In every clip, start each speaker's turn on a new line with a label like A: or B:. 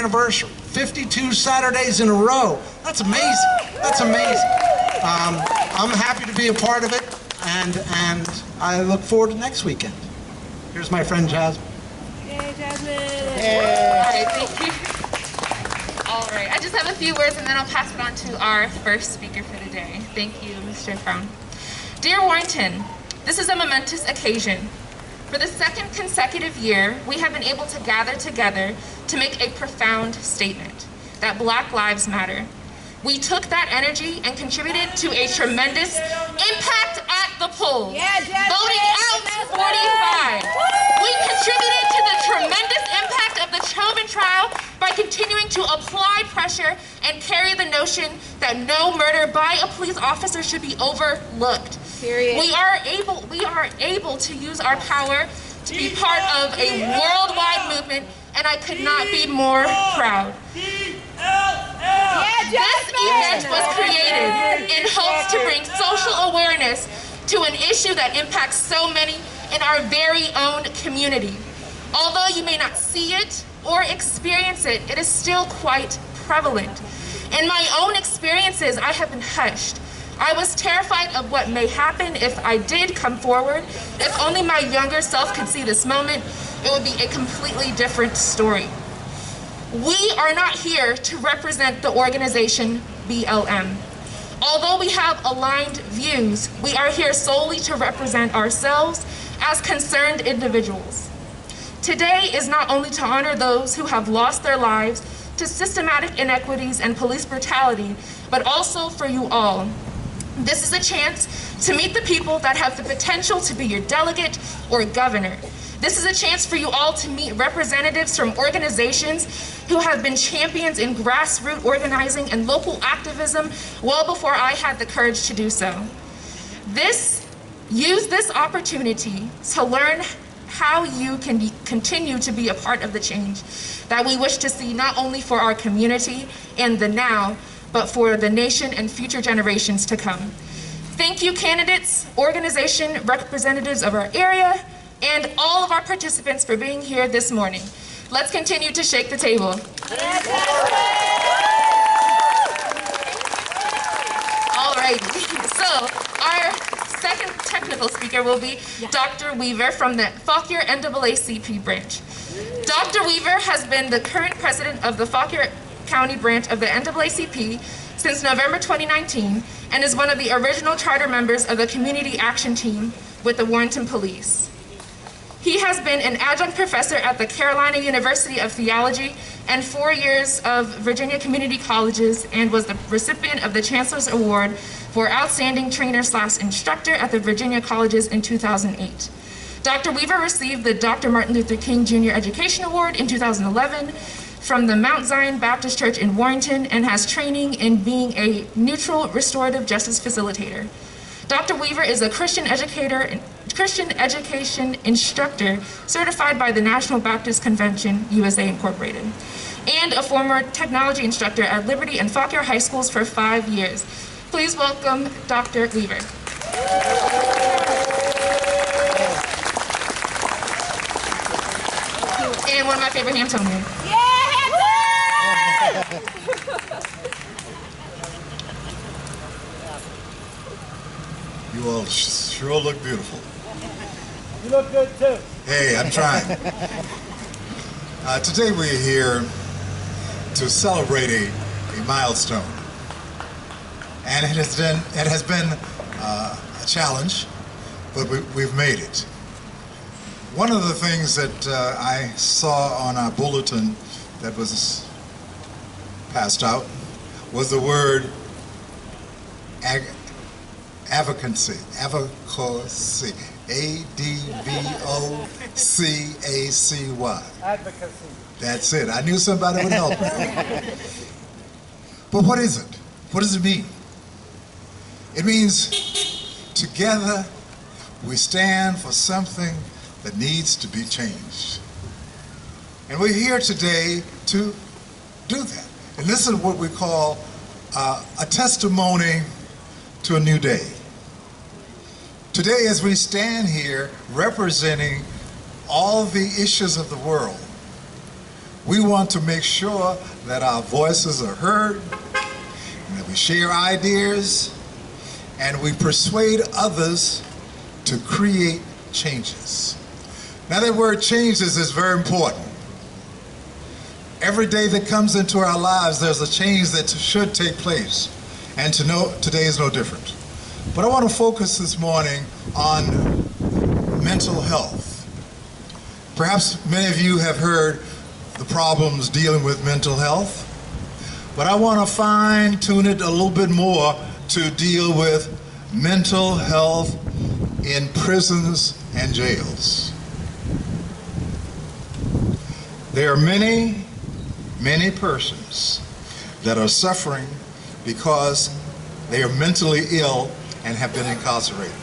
A: anniversary. 52 Saturdays in a row. That's amazing. That's amazing. I'm happy to be a part of it, and I look forward to next weekend. Here's my friend Jasmine.
B: Yay, Jasmine!
C: Yay. All right, thank you. All right, I just have a few words and then I'll pass it on to our first speaker for the day. Thank you, Mr. Crown. Dear Warrenton, this is a momentous occasion. For the second consecutive year, we have been able to gather together to make a profound statement that Black Lives Matter. We took that energy and contributed to a tremendous impact at the polls, voting out 45. We contributed to the tremendous impact of the Chauvin trial by continuing to apply pressure and carry the notion that no murder by a police officer should be overlooked.
B: Period.
C: We are able to use our power to be part of a worldwide movement, and I could not be more proud. This event was created in hopes to bring social awareness to an issue that impacts so many in our very own community. Although you may not see it or experience it, it is still quite prevalent. In my own experiences, I have been hushed. I was terrified of what may happen if I did come forward. If only my younger self could see this moment, it would be a completely different story. We are not here to represent the organization BLM. Although we have aligned views, we are here solely to represent ourselves as concerned individuals. Today is not only to honor those who have lost their lives to systematic inequities and police brutality, but also for you all. This is a chance to meet the people that have the potential to be your delegate or governor. This is a chance for you all to meet representatives from organizations who have been champions in grassroots organizing and local activism well before I had the courage to do so. Use this opportunity to learn how you can continue to be a part of the change that we wish to see, not only for our community and the now, but for the nation and future generations to come. Thank you, candidates, organization representatives of our area, and all of our participants for being here this morning. Let's continue to shake the table. All right, so our second technical speaker will be Dr. Weaver from the Fauquier NAACP branch. Dr. Weaver has been the current president of the Fauquier County branch of the NAACP since November 2019 and is one of the original charter members of the Community Action Team with the Warrenton Police. He has been an adjunct professor at the Carolina University of Theology and 4 years of Virginia Community Colleges and was the recipient of the Chancellor's Award for Outstanding Trainer/Instructor at the Virginia Colleges in 2008. Dr. Weaver received the Dr. Martin Luther King Jr. Education Award in 2011 from the Mount Zion Baptist Church in Warrenton and has training in being a neutral restorative justice facilitator. Dr. Weaver is a Christian education instructor certified by the National Baptist Convention, USA Incorporated, and a former technology instructor at Liberty and Fauquier High Schools for 5 years. Please welcome Dr. Weaver. And one of my favorite Hamptonians.
D: You all sure look beautiful.
E: You look good too.
D: Hey, I'm trying. Today we're here to celebrate a milestone. And it has been a challenge, but we've made it. One of the things that I saw on our bulletin that was passed out was the word advocacy, advocacy, A-D-V-O-C-A-C-Y.
E: Advocacy.
D: That's it. I knew somebody would help me. But what is it? What does it mean? It means together we stand for something that needs to be changed. And we're here today to do that. And this is what we call a testimony to a new day. Today, as we stand here representing all the issues of the world, We want to make sure that our voices are heard, and that we share ideas, and we persuade others to create changes. Now, that word changes is very important. Every day that comes into our lives, there's a change that should take place, and today is no different. But I want to focus this morning on mental health. Perhaps many of you have heard the problems dealing with mental health, but I want to fine-tune it a little bit more to deal with mental health in prisons and jails. There are many persons that are suffering because they are mentally ill and have been incarcerated.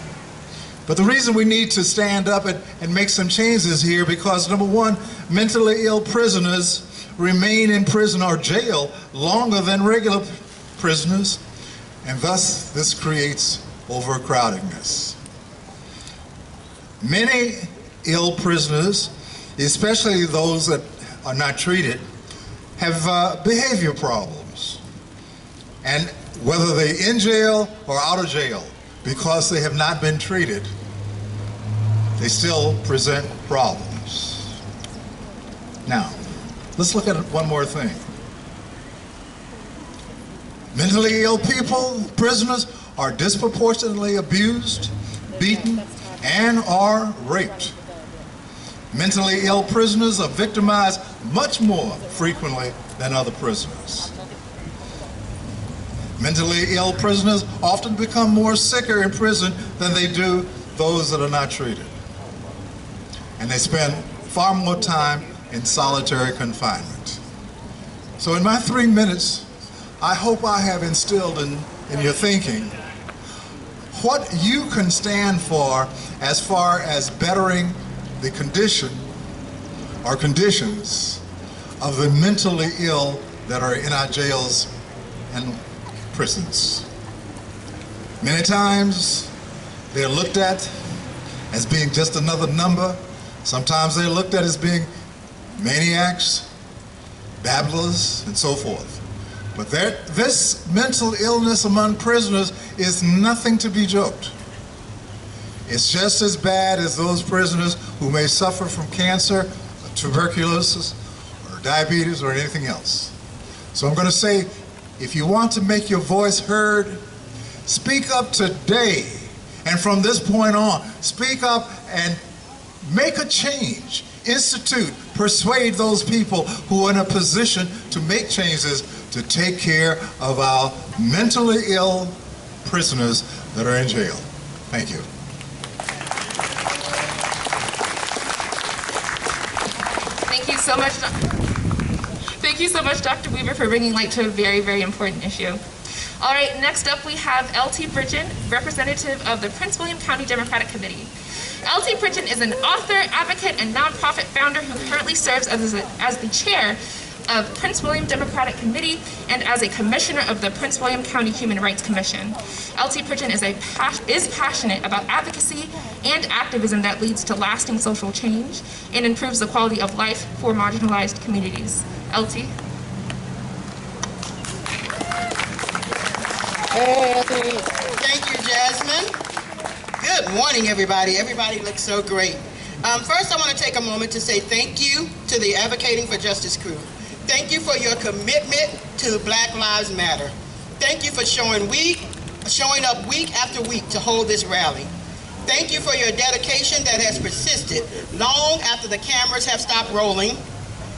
D: But the reason we need to stand up and make some changes here, because number one, mentally ill prisoners remain in prison or jail longer than regular prisoners, and thus this creates overcrowdedness. Many ill prisoners, especially those that are not treated, have behavior problems, and whether they're in jail or out of jail, because they have not been treated, they still present problems. Now, let's look at one more thing. Mentally ill people, prisoners, are disproportionately abused, beaten, and are raped. Mentally ill prisoners are victimized much more frequently than other prisoners. Mentally ill prisoners often become more sicker in prison than they do those that are not treated. And they spend far more time in solitary confinement. So in my 3 minutes, I hope I have instilled in your thinking what you can stand for as far as bettering the condition or conditions of the mentally ill that are in our jails and prisons. Many times they're looked at as being just another number. Sometimes they're looked at as being maniacs, babblers, and so forth. But this mental illness among prisoners is nothing to be joked. It's just as bad as those prisoners who may suffer from cancer, tuberculosis, or diabetes, or anything else. So I'm going to say, if you want to make your voice heard, speak up today. And from this point on, speak up and make a change. Institute, persuade those people who are in a position to make changes to take care of our mentally ill prisoners that are in jail. Thank you.
C: Thank you so much. Thank you so much, Dr. Weaver, for bringing light to a very, very important issue. All right, next up we have L.T. Bridgen, representative of the Prince William County Democratic Committee. L.T. Bridgen is an author, advocate, and nonprofit founder who currently serves as the chair of Prince William Democratic Committee and as a commissioner of the Prince William County Human Rights Commission. L.T. Bridgen is passionate about advocacy and activism that leads to lasting social change and improves the quality of life for marginalized communities. L.T.
B: Hey, thank you, Jasmine. Good morning, everybody. Everybody looks so great. First, I want to take a moment to say thank you to the Advocating for Justice crew. Thank you for your commitment to Black Lives Matter. Thank you for showing up week after week to hold this rally. Thank you for your dedication that has persisted long after the cameras have stopped rolling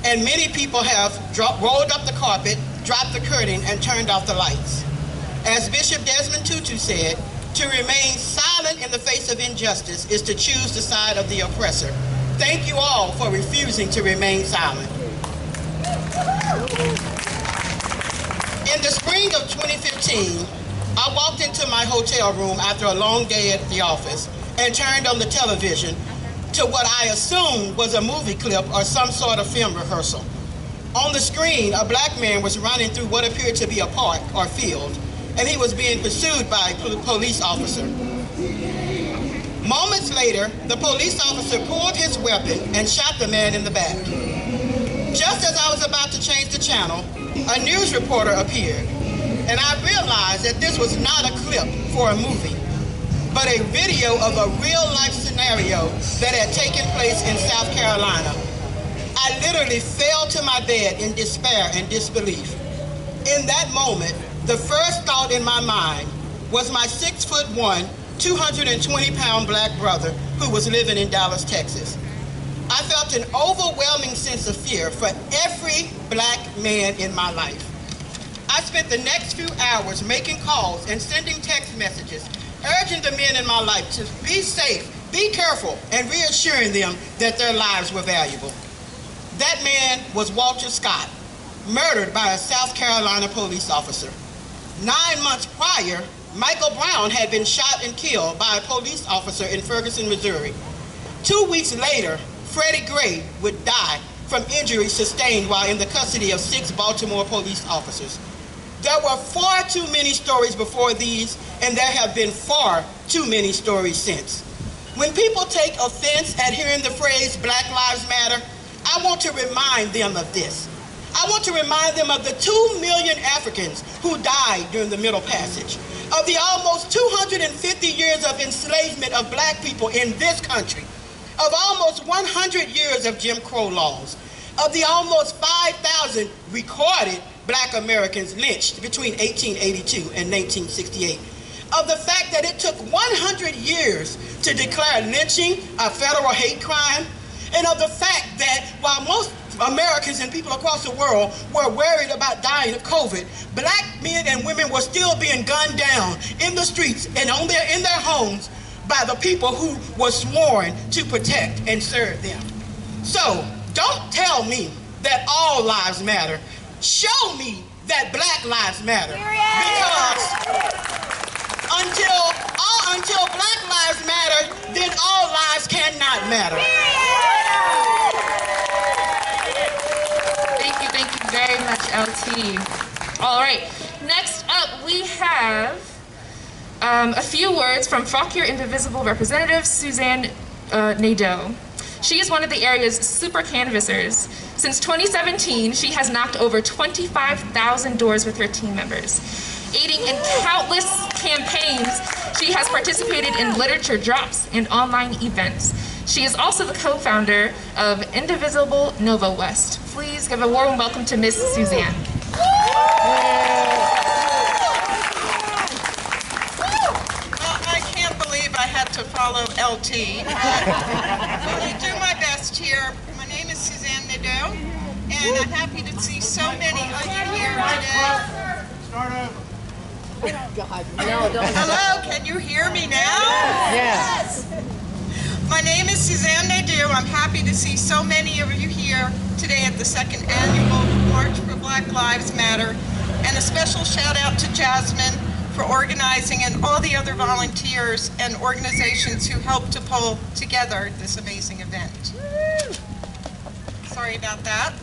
B: and many people have rolled up the carpet, dropped the curtain, and turned off the lights. As Bishop Desmond Tutu said, to remain silent in the face of injustice is to choose the side of the oppressor. Thank you all for refusing to remain silent. In the spring of 2015, I walked into my hotel room after a long day at the office and turned on the television to what I assumed was a movie clip or some sort of film rehearsal. On the screen, a black man was running through what appeared to be a park or field, and he was being pursued by a police officer. Moments later, the police officer pulled his weapon and shot the man in the back. Just as I was about to change the channel, a news reporter appeared, and I realized that this was not a clip for a movie, but a video of a real-life scenario that had taken place in South Carolina. I literally fell to my bed in despair and disbelief. In that moment, the first thought in my mind was my 6'1", 220-pound black brother who was living in Dallas, Texas. I felt an overwhelming sense of fear for every black man in my life. I spent the next few hours making calls and sending text messages, urging the men in my life to be safe, be careful, and reassuring them that their lives were valuable. That man was Walter Scott, murdered by a South Carolina police officer. 9 months prior, Michael Brown had been shot and killed by a police officer in Ferguson, Missouri. 2 weeks later, Freddie Gray would die from injuries sustained while in the custody of 6 Baltimore police officers. There were far too many stories before these, and there have been far too many stories since. When people take offense at hearing the phrase Black Lives Matter, I want to remind them of this. I want to remind them of the 2 million Africans who died during the Middle Passage, of the almost 250 years of enslavement of black people in this country, of almost 100 years of Jim Crow laws, of the almost 5,000 recorded black Americans lynched between 1882 and 1968, of the fact that it took 100 years to declare lynching a federal hate crime, and of the fact that while most Americans and people across the world were worried about dying of COVID, black men and women were still being gunned down in the streets and in their homes by the people who were sworn to protect and serve them. So don't tell me that all lives matter. Show me that Black lives matter. Because until Black lives matter, then all lives cannot matter.
C: Thank you very much, LT. All right, next up we have a few words from Fauquier Indivisible Representative Suzanne Nadeau. She is one of the area's super canvassers. Since 2017, she has knocked over 25,000 doors with her team members. Aiding in countless campaigns, she has participated in literature drops and online events. She is also the co-founder of Indivisible Nova West. Please give a warm welcome to Miss Suzanne.
F: I can't believe I had to follow LT. But I do my best here. My name is Suzanne Nadeau, and I'm happy to see so many of you here today.
E: Start over.
F: Hello, can you hear me now?
E: Yes.
F: My name is Suzanne Nadeau. I'm happy to see so many of you here today at the second annual March for Black Lives Matter, and a special shout out to Jasmine for organizing and all the other volunteers and organizations who helped to pull together this amazing event. Sorry about that.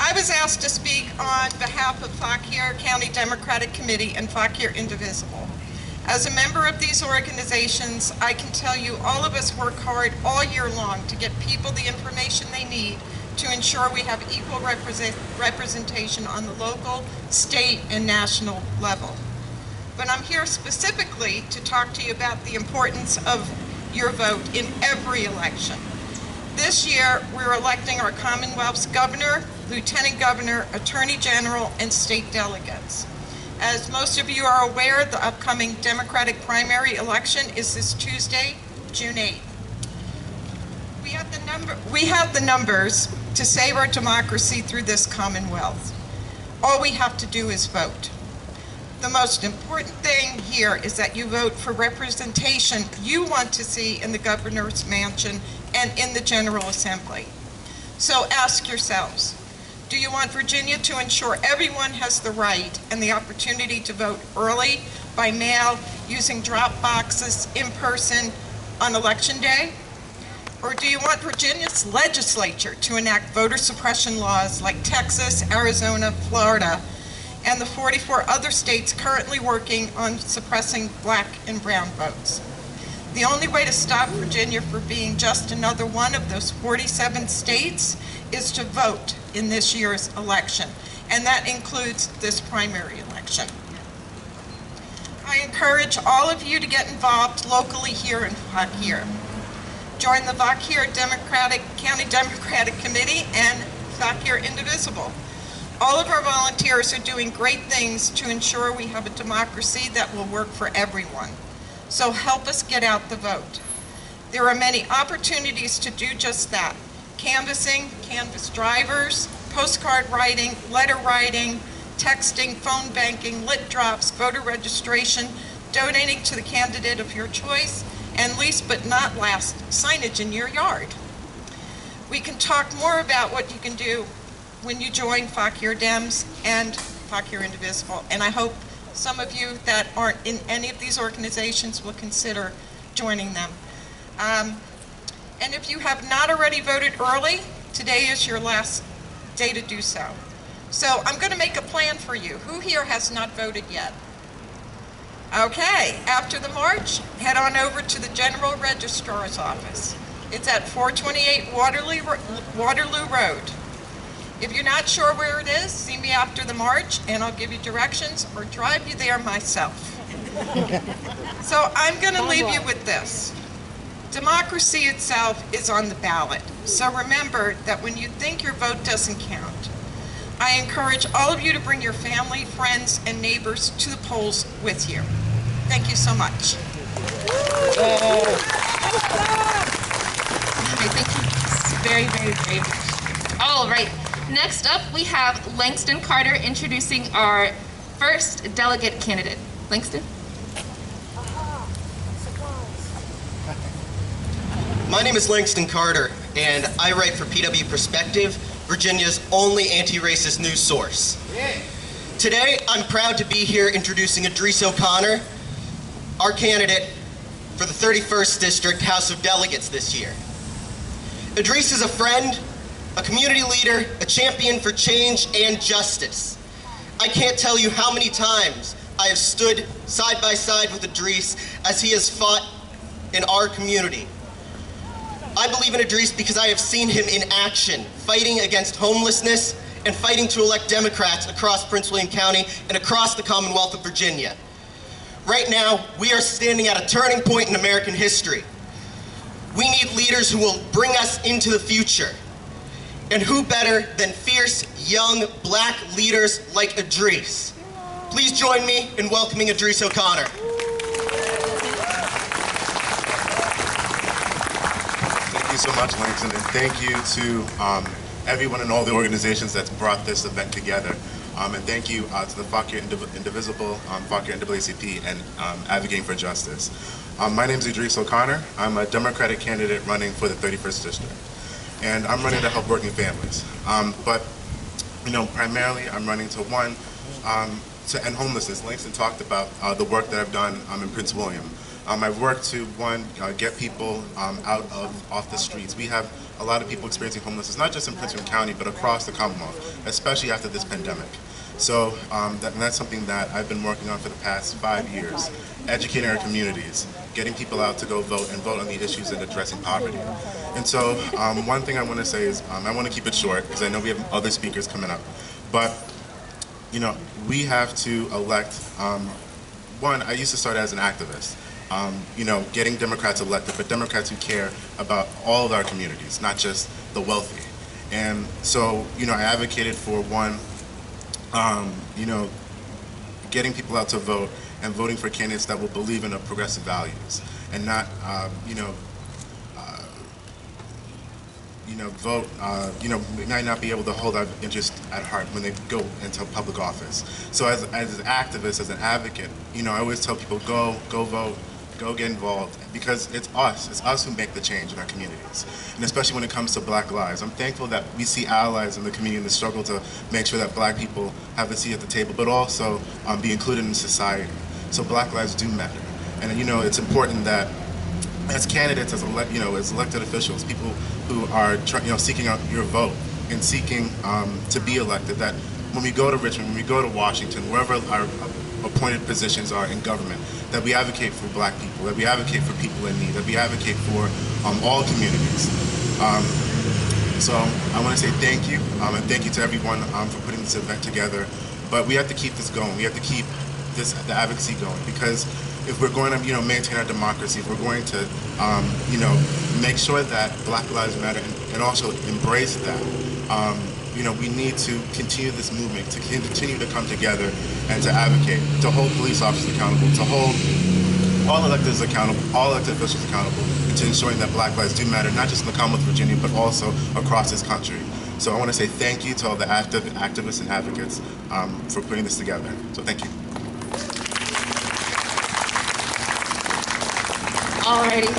F: I was asked to speak on behalf of Fauquier County Democratic Committee and Fauquier Indivisible. As a member of these organizations, I can tell you all of us work hard all year long to get people the information they need to ensure we have equal representation on the local, state, and national level. But I'm here specifically to talk to you about the importance of your vote in every election. This year, we're electing our Commonwealth's governor, lieutenant governor, attorney general, and state delegates. As most of you are aware, the upcoming Democratic primary election is this Tuesday, June 8th. We have the numbers to save our democracy through this Commonwealth. All we have to do is vote. The most important thing here is that you vote for representation you want to see in the governor's mansion and in the General Assembly. So ask yourselves, do you want Virginia to ensure everyone has the right and the opportunity to vote early, by mail, using drop boxes, in person, on Election Day? Or do you want Virginia's legislature to enact voter suppression laws like Texas, Arizona, Florida, and the 44 other states currently working on suppressing black and brown votes? The only way to stop Virginia from being just another one of those 47 states is to vote in this year's election, and that includes this primary election. I encourage all of you to get involved locally here in Fauquier. Join the Fauquier County Democratic Committee and Fauquier Indivisible. All of our volunteers are doing great things to ensure we have a democracy that will work for everyone. So help us get out the vote. There are many opportunities to do just that. Canvassing, canvas drivers, postcard writing, letter writing, texting, phone banking, lit drops, voter registration, donating to the candidate of your choice, and least but not last, signage in your yard. We can talk more about what you can do when you join Fauquier Dems and Fauquier Indivisible, and I hope some of you that aren't in any of these organizations will consider joining them. And if you have not already voted early, today is your last day to do so. So I'm going to make a plan for you. Who here has not voted yet? Okay, after the march, head on over to the General Registrar's office. It's at 428 Waterloo Road. If you're not sure where it is, see me after the march and I'll give you directions or drive you there myself. So I'm going to leave you with this. Democracy itself is on the ballot. So remember that when you think your vote doesn't count, I encourage all of you to bring your family, friends, and neighbors to the polls with you. Thank you so much.
C: Okay, thank you very, very, very much. All right. Next up, we have Langston Carter introducing our first delegate candidate. Langston?
G: My name is Langston Carter, and I write for PW Perspective, Virginia's only anti-racist news source. Today, I'm proud to be here introducing Idris OConnor, our candidate for the 31st District House of Delegates this year. Idris is a friend, a community leader, a champion for change and justice. I can't tell you how many times I have stood side by side with Idris as he has fought in our community. I believe in Idris because I have seen him in action, fighting against homelessness and fighting to elect Democrats across Prince William County and across the Commonwealth of Virginia. Right now, we are standing at a turning point in American history. We need leaders who will bring us into the future. And who better than fierce, young, black leaders like Idris? Please join me in welcoming Idris OConnor.
H: Thank you so much, Langston, and thank you to everyone in all the organizations that's brought this event together. And thank you to the Fauquier Indivisible, Fauquier NAACP, and Advocating for Justice. My name is Idris OConnor. I'm a Democratic candidate running for the 31st District. And I'm running to help working families. But, you know, primarily I'm running to to end homelessness. Langston talked about the work that I've done in Prince William. I've worked to, get people off the streets. We have a lot of people experiencing homelessness, not just in Prince William County, but across the Commonwealth, especially after this pandemic. So that's something that I've been working on for the past 5 years, educating our communities, getting people out to go vote and vote on the issues and addressing poverty. And so one thing I want to say is I want to keep it short because I know we have other speakers coming up. But, you know, we have to elect, I used to start as an activist, you know, getting Democrats elected, but Democrats who care about all of our communities, not just the wealthy. And so, you know, I advocated for you know, getting people out to vote and voting for candidates that will believe in progressive values and not, vote, might not be able to hold our interest at heart when they go into public office. So as an activist, as an advocate, you know, I always tell people, go vote, go get involved, because it's us who make the change in our communities. And especially when it comes to Black lives. I'm thankful that we see allies in the community in the struggle to make sure that Black people have a seat at the table, but also be included in society. So Black lives do matter. And you know, it's important that as candidates, as elected officials, people who are seeking out your vote and seeking to be elected, that when we go to Richmond, when we go to Washington, wherever our appointed positions are in government, that we advocate for Black people, that we advocate for people in need, that we advocate for all communities. So I want to say thank you, and thank you to everyone for putting this event together. But we have to keep this going. We have to keep the advocacy going, because if we're going to, maintain our democracy, if we're going to, make sure that Black Lives Matter and also embrace that, we need to continue this movement, to continue to come together and to advocate, to hold police officers accountable, to hold all electeds accountable, all elected officials accountable, and to ensuring that Black lives do matter, not just in the Commonwealth of Virginia, but also across this country. So I want to say thank you to all the activists and advocates for putting this together. So thank you.
C: Alrighty.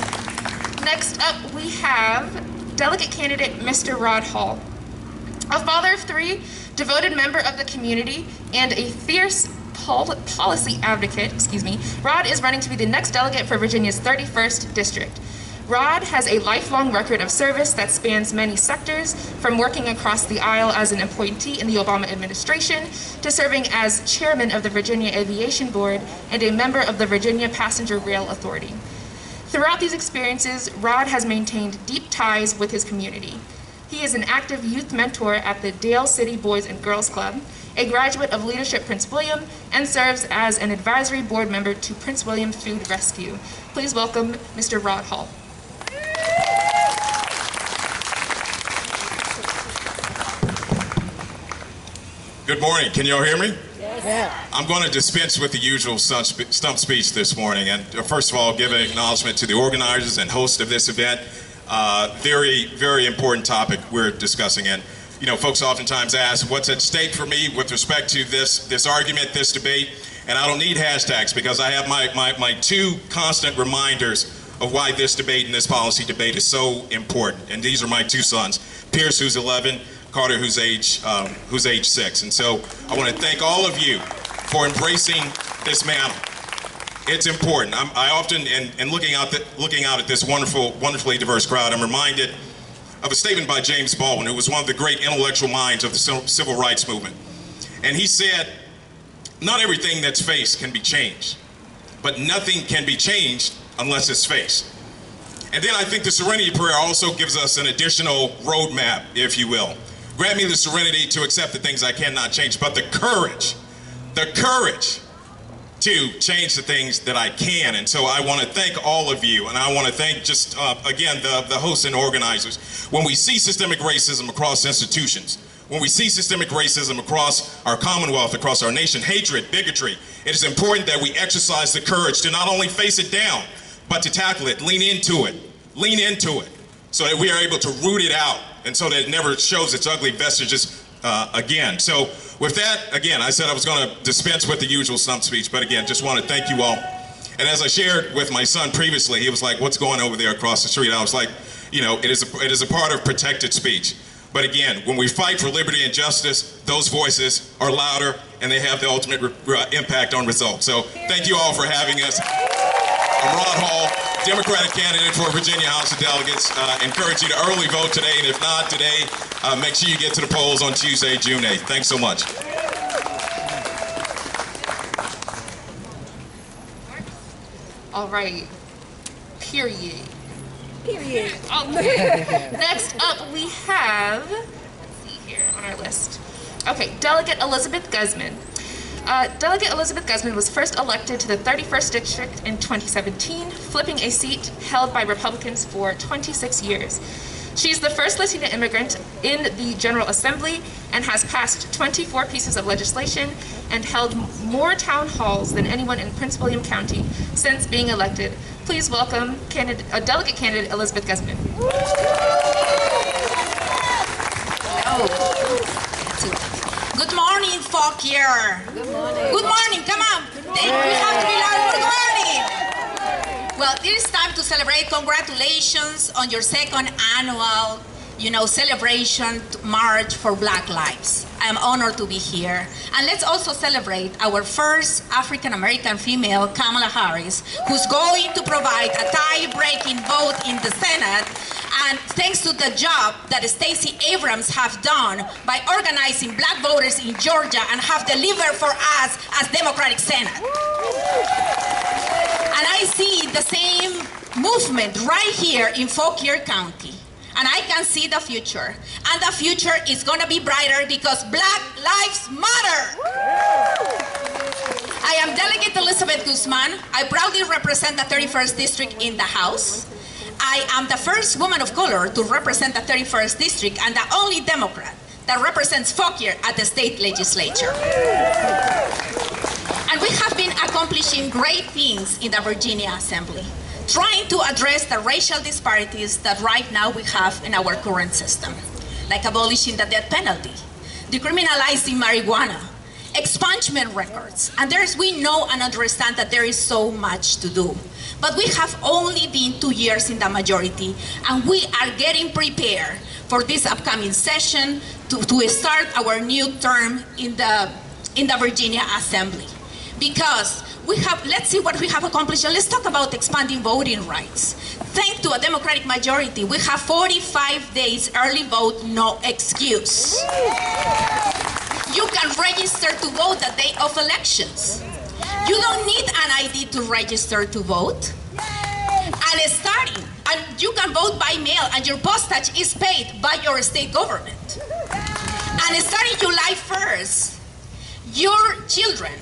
C: Next up, we have delegate candidate Mr. Rod Hall. A father of three, devoted member of the community, and a fierce policy advocate, Rod is running to be the next delegate for Virginia's 31st district. Rod has a lifelong record of service that spans many sectors, from working across the aisle as an appointee in the Obama administration to serving as chairman of the Virginia Aviation Board and a member of the Virginia Passenger Rail Authority. Throughout these experiences, Rod has maintained deep ties with his community. He is an active youth mentor at the Dale City Boys and Girls Club, a graduate of Leadership Prince William, and serves as an advisory board member to Prince William Food Rescue. Please welcome Mr. Rod Hall.
I: Good morning. Can you all hear me? Yes. I'm going to dispense with the usual stump speech this morning, and first of all, give an acknowledgement to the organizers and host of this event. Very, very important topic we're discussing, and folks oftentimes ask, what's at stake for me with respect to this argument, this debate? And I don't need hashtags, because I have my two constant reminders of why this debate and this policy debate is so important. And these are my two sons, Pierce, who's 11, Carter, who's age 6. And so I want to thank all of you for embracing this mantle. It's important. I often, in looking out at this wonderfully diverse crowd, I'm reminded of a statement by James Baldwin, who was one of the great intellectual minds of the civil rights movement. And he said, not everything that's faced can be changed, but nothing can be changed unless it's faced. And then I think the Serenity Prayer also gives us an additional roadmap, if you will. Grant me the serenity to accept the things I cannot change, but the courage to change the things that I can. And so I want to thank all of you, and I want to thank just, again, the hosts and organizers. When we see systemic racism across institutions, when we see systemic racism across our Commonwealth, across our nation, hatred, bigotry, it is important that we exercise the courage to not only face it down, but to tackle it, lean into it, so that we are able to root it out, and so that it never shows its ugly vestiges again. So with that, again, I said I was going to dispense with the usual stump speech, but again, just want to thank you all. And as I shared with my son previously, he was like, what's going over there across the street? I was like, it is a part of protected speech. But again, when we fight for liberty and justice, those voices are louder and they have the ultimate impact on results. So thank you all for having us. I'm Rod Hall, Democratic candidate for Virginia House of Delegates. Encourage you to early vote today, and if not today, make sure you get to the polls on Tuesday, June 8th. Thanks so much.
C: All right. Period. Next up, we have, let's see here on our list. Okay, Delegate Elizabeth Guzman. Delegate Elizabeth Guzman was first elected to the 31st District in 2017, flipping a seat held by Republicans for 26 years. She's the first Latina immigrant in the General Assembly and has passed 24 pieces of legislation and held more town halls than anyone in Prince William County since being elected. Please welcome Delegate candidate Elizabeth Guzman.
J: Good morning, Fauquier. Good morning. Good morning, come on. We have to be loud. Good morning. Well, it is time to celebrate. Congratulations on your second annual, celebration march for Black Lives. I am honored to be here. And let's also celebrate our first African-American female, Kamala Harris, who's going to provide a tie-breaking vote in the Senate And thanks to the job that Stacey Abrams have done by organizing black voters in Georgia and have delivered for us as Democratic Senate. And I see the same movement right here in Fauquier County. And I can see the future. And the future is going to be brighter because Black Lives Matter. I am Delegate Elizabeth Guzman. I proudly represent the 31st District in the House. I am the first woman of color to represent the 31st District and the only Democrat that represents Fauquier at the state legislature. And we have been accomplishing great things in the Virginia Assembly, trying to address the racial disparities that right now we have in our current system, like abolishing the death penalty, decriminalizing marijuana, expungement records, and we know and understand that there is so much to do. But we have only been 2 years in the majority, and we are getting prepared for this upcoming session to start our new term in the Virginia Assembly. Because let's see what we have accomplished, and let's talk about expanding voting rights. Thanks to a Democratic majority, we have 45 days early vote, no excuse. You can register to vote the day of elections. You don't need an ID to register to vote. And you can vote by mail, and your postage is paid by your state government. And starting July 1st, your children,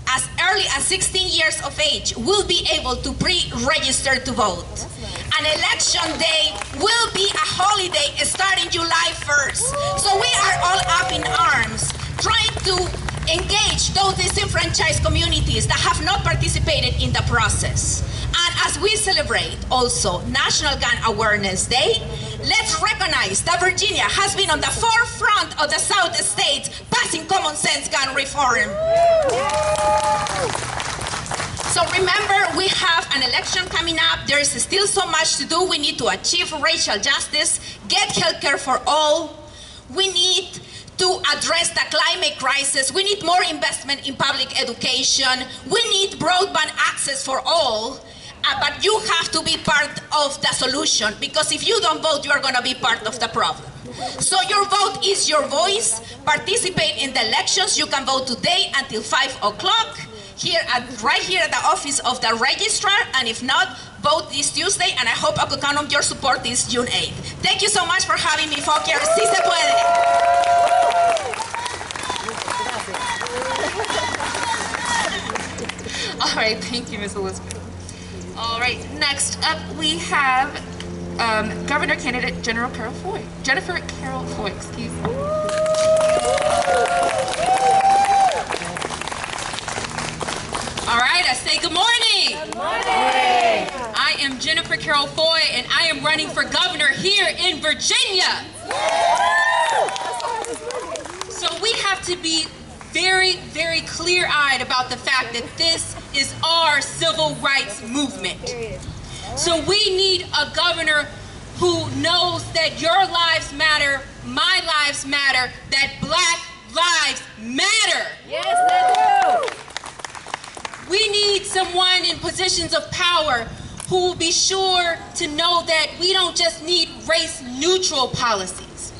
J: as early as 16 years of age, will be able to pre-register to vote. And election day will be a holiday starting July 1st. So we are all up in arms, trying to engage those disenfranchised communities that have not participated in the process. And as we celebrate also National Gun Awareness Day, let's recognize that Virginia has been on the forefront of the South states passing common sense gun reform. So remember, we have an election coming up. There is still so much to do. We need to achieve racial justice, get healthcare for all. We need to address the climate crisis. We need more investment in public education. We need broadband access for all. But you have to be part of the solution, because if you don't vote, you are going to be part of the problem. So your vote is your voice. Participate in the elections. You can vote today until 5 o'clock right here at the office of the registrar, and if not, vote this Tuesday, and I hope I could count on your support this June 8th. Thank you so much for having me, Fauquier. Sí se puede.
C: All right, thank you, Ms. Elizabeth. All right, next up we have Governor Candidate Jennifer Carroll Foy, excuse me. All right, I say good morning. Good morning. I am Jennifer Carroll Foy, and I am running for governor here in Virginia. So we have to be very, very clear-eyed about the fact that this is our civil rights movement. So we need a governor who knows that your lives matter, my lives matter, that Black lives matter.
K: Yes, they do.
C: We need someone in positions of power who will be sure to know that we don't just need race-neutral policies.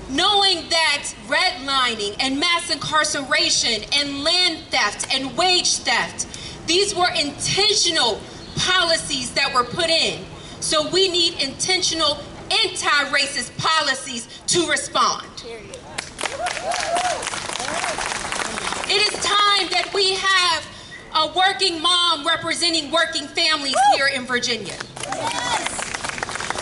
C: Knowing that redlining and mass incarceration and land theft and wage theft, these were intentional policies that were put in. So we need intentional anti-racist policies to respond. It is time that we have a working mom representing working families here in Virginia.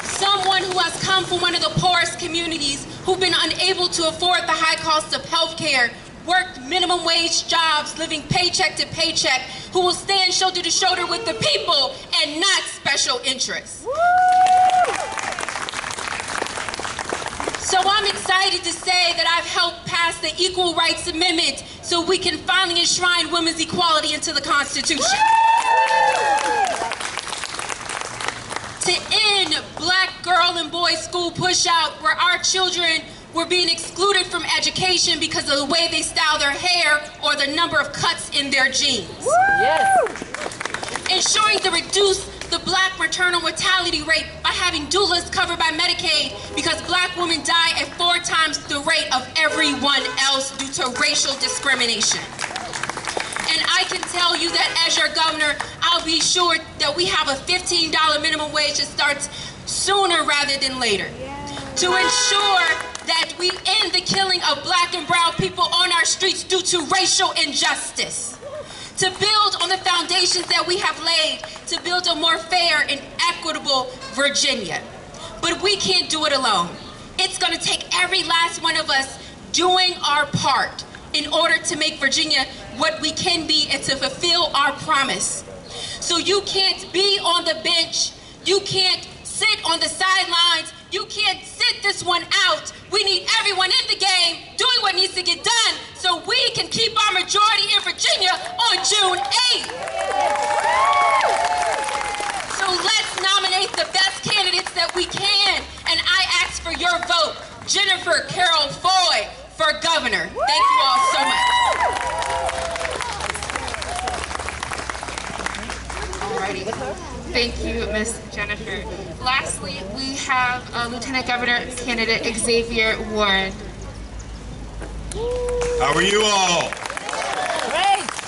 C: Someone who has come from one of the poorest communities, who've been unable to afford the high cost of health care, worked minimum wage jobs, living paycheck to paycheck, who will stand shoulder to shoulder with the people and not special interests. So I'm excited to say that I've helped pass the Equal Rights Amendment so we can finally enshrine women's equality into the Constitution. To end Black girl and boy school push-out, where our children were being excluded from education because of the way they style their hair or the number of cuts in their jeans.
K: Yes.
C: Ensuring to reduce
K: the black maternal mortality rate by having doulas covered by Medicaid, because black women die at 4 times the rate of everyone else due to racial discrimination. And I can tell you that as your governor, I'll be sure that we have a $15 minimum wage that starts sooner rather than later, to ensure that we end the killing of black and brown people on our streets due to racial injustice, to build on the foundations that we have laid, to build a more fair and equitable Virginia. But we can't do it alone. It's going to take every last one of us doing our part in order to make Virginia what we can be and to fulfill our promise. So you can't be on the bench, you can't sit on the sidelines, you can't sit this one out. We need everyone in the game doing what needs to get done so we can keep our majority in Virginia on June 8th. So let's nominate the best candidates that we can, and I ask for your vote. Jennifer Carroll Foy for governor. Thank you all so much.
C: Alrighty. Thank you, Ms. Jennifer. Lastly, we have Lieutenant Governor candidate Xavier Warren.
L: How are you all?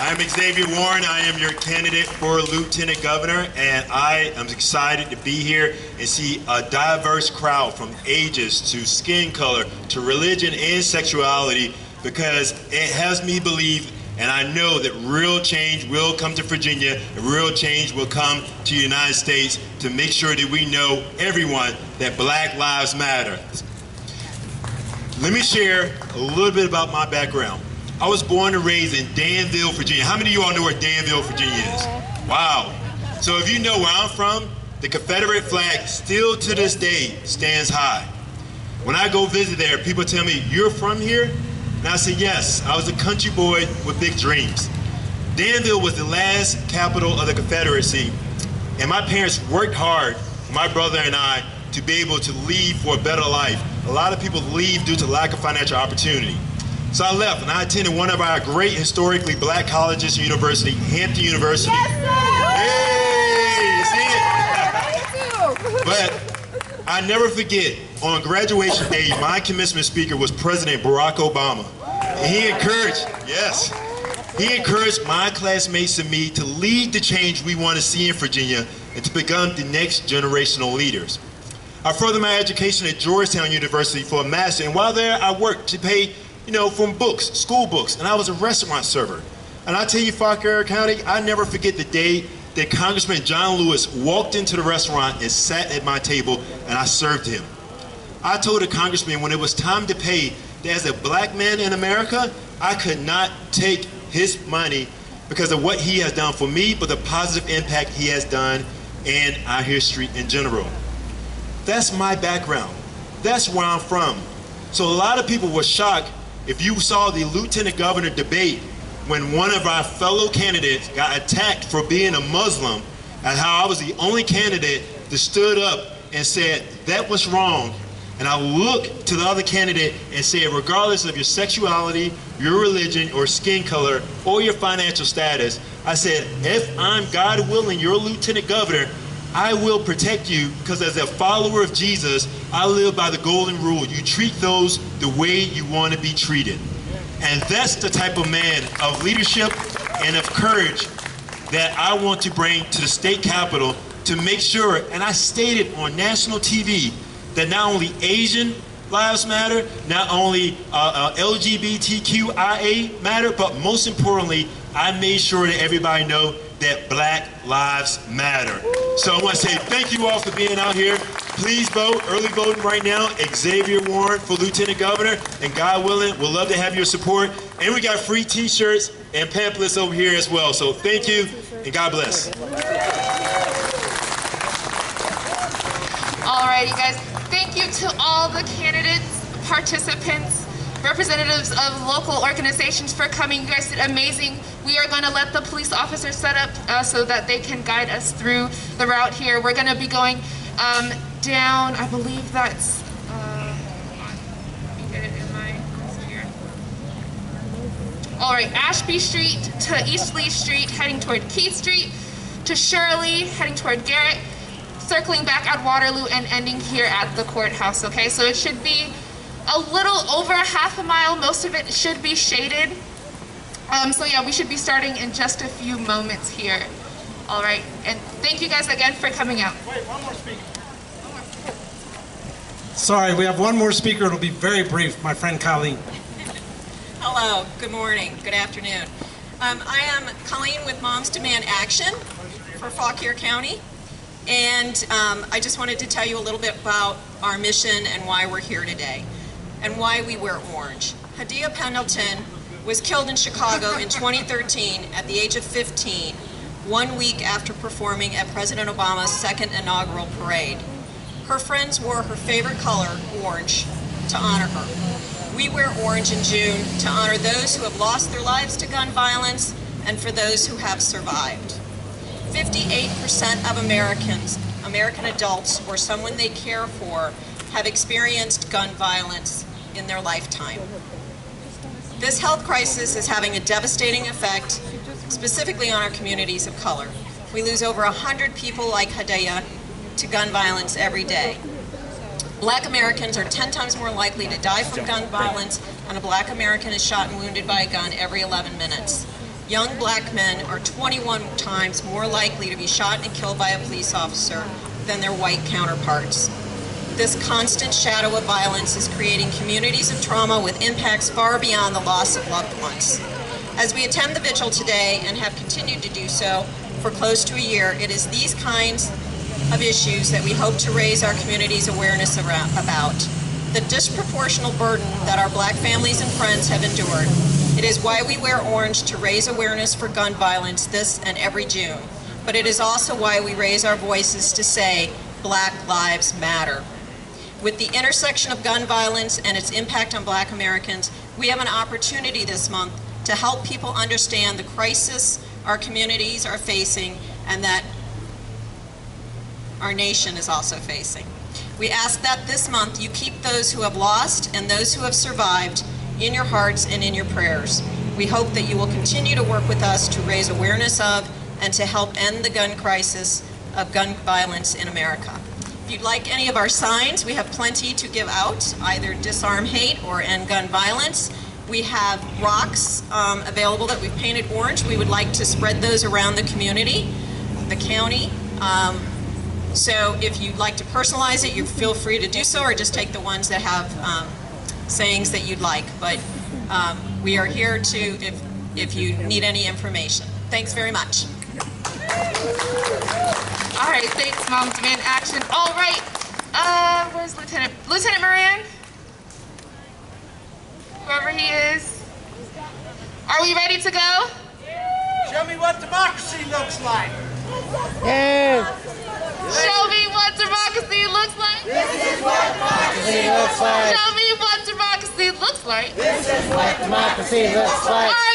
L: I'm Xavier Warren. I am your candidate for Lieutenant Governor, and I am excited to be here and see a diverse crowd from ages to skin color to religion and sexuality, because it has me believe, and I know that real change will come to Virginia, and real change will come to the United States to make sure that we know, everyone, that Black Lives Matter. Let me share a little bit about my background. I was born and raised in Danville, Virginia. How many of you all know where Danville, Virginia is? Wow. So if you know where I'm from, the Confederate flag still to this day stands high. When I go visit there, people tell me, "You're from here?" And I say, "Yes, I was a country boy with big dreams." Danville was the last capital of the Confederacy, and my parents worked hard, my brother and I, to be able to leave for a better life. A lot of people leave due to lack of financial opportunity. So I left, and I attended one of our great historically black colleges and university, Hampton University. Yes, sir! Hey, you see it? But I never forget, on graduation day, my commencement speaker was President Barack Obama. And he encouraged my classmates and me to lead the change we want to see in Virginia and to become the next generational leaders. I furthered my education at Georgetown University for a master, and while there, I worked to pay, from books, school books, and I was a restaurant server. And I tell you, Fauquier County, I never forget the day that Congressman John Lewis walked into the restaurant and sat at my table, and I served him. I told the congressman when it was time to pay that as a black man in America, I could not take his money because of what he has done for me, but the positive impact he has done in our history in general. That's my background. That's where I'm from. So a lot of people were shocked if you saw the lieutenant governor debate when one of our fellow candidates got attacked for being a Muslim, and how I was the only candidate that stood up and said that was wrong. And I looked to the other candidate and said, regardless of your sexuality, your religion, or skin color, or your financial status, I said, if I'm, God willing, your lieutenant governor, I will protect you, because as a follower of Jesus, I live by the golden rule. You treat those the way you want to be treated. And that's the type of man of leadership and of courage that I want to bring to the state capitol to make sure, and I stated on national TV, that not only Asian lives matter, not only LGBTQIA matter, but most importantly, I made sure that everybody know that Black Lives Matter. So I want to say thank you all for being out here. Please vote, early voting right now, Xavier Warren for Lieutenant Governor, and God willing, we'll love to have your support. And we got free t-shirts and pamphlets over here as well. So thank you, and God bless.
C: All right, you guys. Thank you to all the candidates, participants, representatives of local organizations for coming. You guys did amazing. We are going to let the police officers set up so that they can guide us through the route here. We're going to be going down, I believe that's, let me get it in my list here. All right, Ashby Street to East Lee Street, heading toward Keith Street, to Shirley, heading toward Garrett, circling back at Waterloo, and ending here at the courthouse, okay? So it should be a little over a half a mile. Most of it should be shaded. So yeah, we should be starting in just a few moments here. All right, and thank you guys again for coming out.
E: Wait, one more speaker.
A: Sorry, we have one more speaker. It'll be very brief, my friend Colleen.
M: Hello, good morning, good afternoon. I am Colleen with Moms Demand Action for Fauquier County, and I just wanted to tell you a little bit about our mission and why we're here today, and why we wear orange. Hadia Pendleton was killed in Chicago in 2013 at the age of 15, 1 week after performing at President Obama's second inaugural parade. Her friends wore her favorite color, orange, to honor her. We wear orange in June to honor those who have lost their lives to gun violence and for those who have survived. 58% of American adults or someone they care for, have experienced gun violence in their lifetime. This health crisis is having a devastating effect, specifically on our communities of color. We lose over 100 people like Hadia to gun violence every day. Black Americans are 10 times more likely to die from gun violence, and a Black American is shot and wounded by a gun every 11 minutes. Young Black men are 21 times more likely to be shot and killed by a police officer than their white counterparts. This constant shadow of violence is creating communities of trauma with impacts far beyond the loss of loved ones. As we attend the vigil today, and have continued to do so for close to a year, it is these kinds of issues that we hope to raise our community's awareness about. The disproportionate burden that our Black families and friends have endured. It is why we wear orange, to raise awareness for gun violence this and every June. But it is also why we raise our voices to say, Black lives matter. With the intersection of gun violence and its impact on Black Americans, we have an opportunity this month to help people understand the crisis our communities are facing and that our nation is also facing. We ask that this month you keep those who have lost and those who have survived in your hearts and in your prayers. We hope that you will continue to work with us to raise awareness of and to help end the gun crisis of gun violence in America. If you'd like any of our signs, we have plenty to give out, either disarm hate or end gun violence. We have rocks available that we've painted orange. We would like to spread those around the community, the county. So if you'd like to personalize it, you feel free to do so, or just take the ones that have sayings that you'd like. But we are here to, if you need any information. Thanks very much.
C: All right, thanks, Mom Demand Action. All right, where's Lieutenant Moran? Whoever he is. Are we ready to go?
E: Show me what democracy looks like.
C: Show me what democracy looks like.
E: This is what democracy looks like.
C: Show me what democracy looks like.
E: This is what democracy looks like.
C: Are